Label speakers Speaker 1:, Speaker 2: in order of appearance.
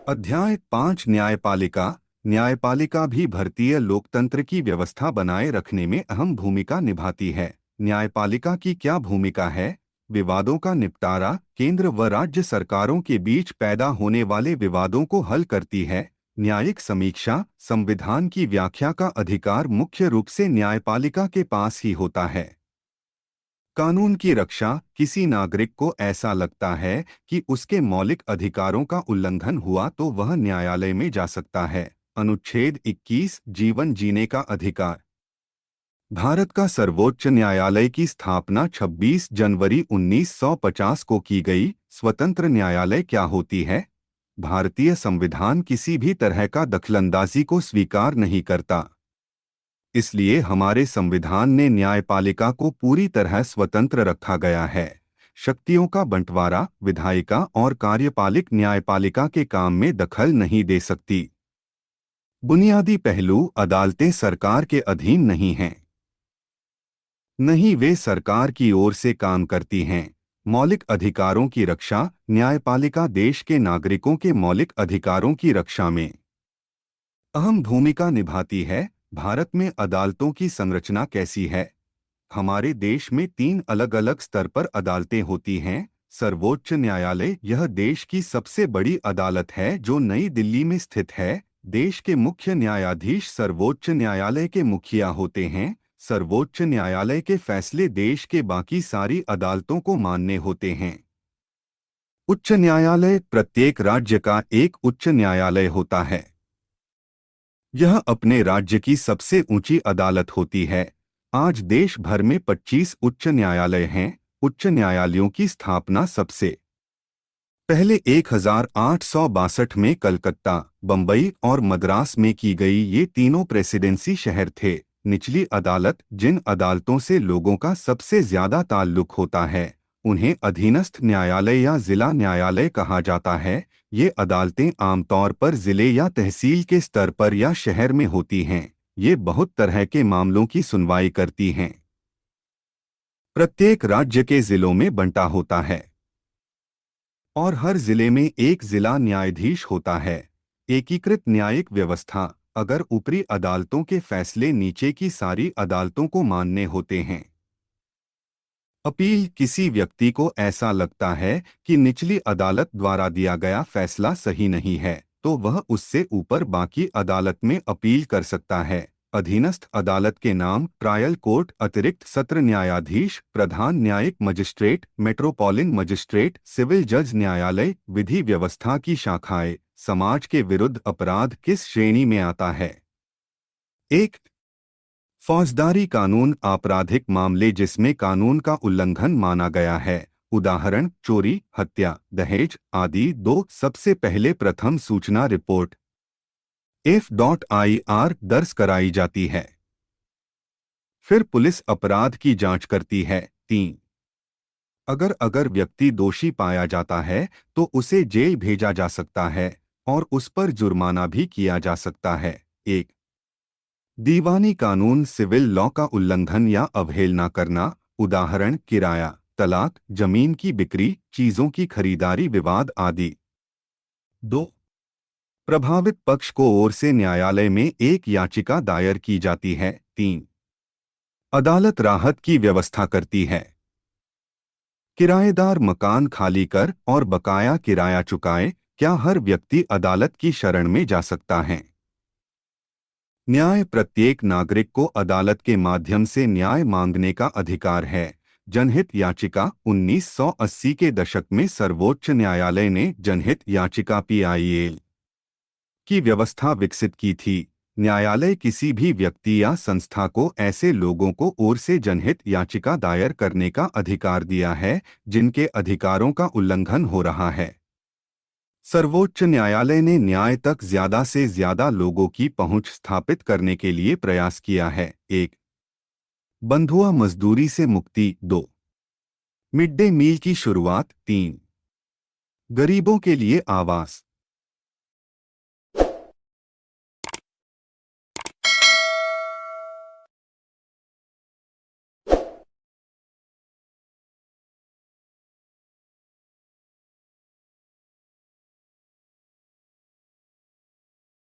Speaker 1: अध्याय 5 न्यायपालिका। न्यायपालिका भी भारतीय लोकतंत्र की व्यवस्था बनाए रखने में अहम भूमिका निभाती है। न्यायपालिका की क्या भूमिका है? विवादों का निपटारा, केंद्र व राज्य सरकारों के बीच पैदा होने वाले विवादों को हल करती है। न्यायिक समीक्षा, संविधान की व्याख्या का अधिकार मुख्य रूप से न्यायपालिका के पास ही होता है। कानून की रक्षा, किसी नागरिक को ऐसा लगता है कि उसके मौलिक अधिकारों का उल्लंघन हुआ तो वह न्यायालय में जा सकता है। अनुच्छेद 21 जीवन जीने का अधिकार। भारत का सर्वोच्च न्यायालय की स्थापना 26 जनवरी 1950 को की गई। स्वतंत्र न्यायालय क्या होती है? भारतीय संविधान किसी भी तरह का दखलंदाजी को स्वीकार नहीं करता। इसलिए हमारे संविधान ने न्यायपालिका को पूरी तरह स्वतंत्र रखा गया है। शक्तियों का बंटवारा, विधायिका और कार्यपालिक न्यायपालिका के काम में दखल नहीं दे सकती। बुनियादी पहलू, अदालतें सरकार के अधीन नहीं हैं। नहीं, वे सरकार की ओर से काम करती हैं। मौलिक अधिकारों की रक्षा, न्यायपालिका देश के नागरिकों के मौलिक अधिकारों की रक्षा में अहम भूमिका निभाती है। भारत में अदालतों की संरचना कैसी है? हमारे देश में 3 अलग-अलग स्तर पर अदालतें होती हैं। सर्वोच्च न्यायालय, यह देश की सबसे बड़ी अदालत है जो नई दिल्ली में स्थित है। देश के मुख्य न्यायाधीश सर्वोच्च न्यायालय के मुखिया होते हैं। सर्वोच्च न्यायालय के फैसले देश के बाकी सारी अदालतों को मान्य होते हैं। उच्च न्यायालय, प्रत्येक राज्य का एक उच्च न्यायालय होता है। यह अपने राज्य की सबसे ऊंची अदालत होती है। आज देश भर में 25 उच्च न्यायालय हैं। उच्च न्यायालयों की स्थापना सबसे पहले 1862 में कलकत्ता, बम्बई और मद्रास में की गई। ये तीनों प्रेसिडेंसी शहर थे। निचली अदालत, जिन अदालतों से लोगों का सबसे ज्यादा ताल्लुक होता है, उन्हें अधीनस्थ न्यायालय या जिला न्यायालय कहा जाता है। ये अदालतें आमतौर पर जिले या तहसील के स्तर पर या शहर में होती हैं। ये बहुत तरह के मामलों की सुनवाई करती हैं। प्रत्येक राज्य के जिलों में बंटा होता है और हर जिले में एक जिला न्यायाधीश होता है। एकीकृत न्यायिक व्यवस्था, अगर ऊपरी अदालतों के फैसले नीचे की सारी अदालतों को मानने होते हैं। अपील, किसी व्यक्ति को ऐसा लगता है कि निचली अदालत द्वारा दिया गया फैसला सही नहीं है, तो वह उससे ऊपर बाकी अदालत में अपील कर सकता है। अधीनस्थ अदालत के नाम: ट्रायल कोर्ट, अतिरिक्त सत्र न्यायाधीश, प्रधान न्यायिक मजिस्ट्रेट, मेट्रोपॉलिटन मजिस्ट्रेट, सिविल जज न्यायालय। विधि व्यवस्था की शाखाएं। समाज के विरुद्ध अपराध किस श्रेणी में आता है? एक, फौजदारी कानून, आपराधिक मामले जिसमें कानून का उल्लंघन माना गया है, उदाहरण चोरी, हत्या, दहेज आदि। 2, सबसे पहले प्रथम सूचना रिपोर्ट F.IR दर्ज कराई जाती है। फिर पुलिस अपराध की जांच करती है। 3, अगर अगर व्यक्ति दोषी पाया जाता है तो उसे जेल भेजा जा सकता है और उस पर जुर्माना भी किया जा सकता है। 1, दीवानी कानून, सिविल लॉ का उल्लंघन या अवहेलना करना, उदाहरण किराया, तलाक, जमीन की बिक्री, चीजों की खरीदारी, विवाद आदि। 2, प्रभावित पक्ष को ओर से न्यायालय में एक याचिका दायर की जाती है। 3, अदालत राहत की व्यवस्था करती है। किराएदार मकान खाली कर और बकाया किराया चुकाए। क्या हर व्यक्ति अदालत की शरण में जा सकता है? न्याय, प्रत्येक नागरिक को अदालत के माध्यम से न्याय मांगने का अधिकार है। जनहित याचिका, 1980 के दशक में सर्वोच्च न्यायालय ने जनहित याचिका PIL की व्यवस्था विकसित की थी। न्यायालय किसी भी व्यक्ति या संस्था को ऐसे लोगों को ओर से जनहित याचिका दायर करने का अधिकार दिया है जिनके अधिकारों का उल्लंघन हो रहा है। सर्वोच्च न्यायालय ने न्याय तक ज्यादा से ज्यादा लोगों की पहुंच स्थापित करने के लिए प्रयास किया है। 1, बंधुआ मजदूरी से मुक्ति। 2, मिड डे मील की शुरुआत। 3, गरीबों के लिए आवास।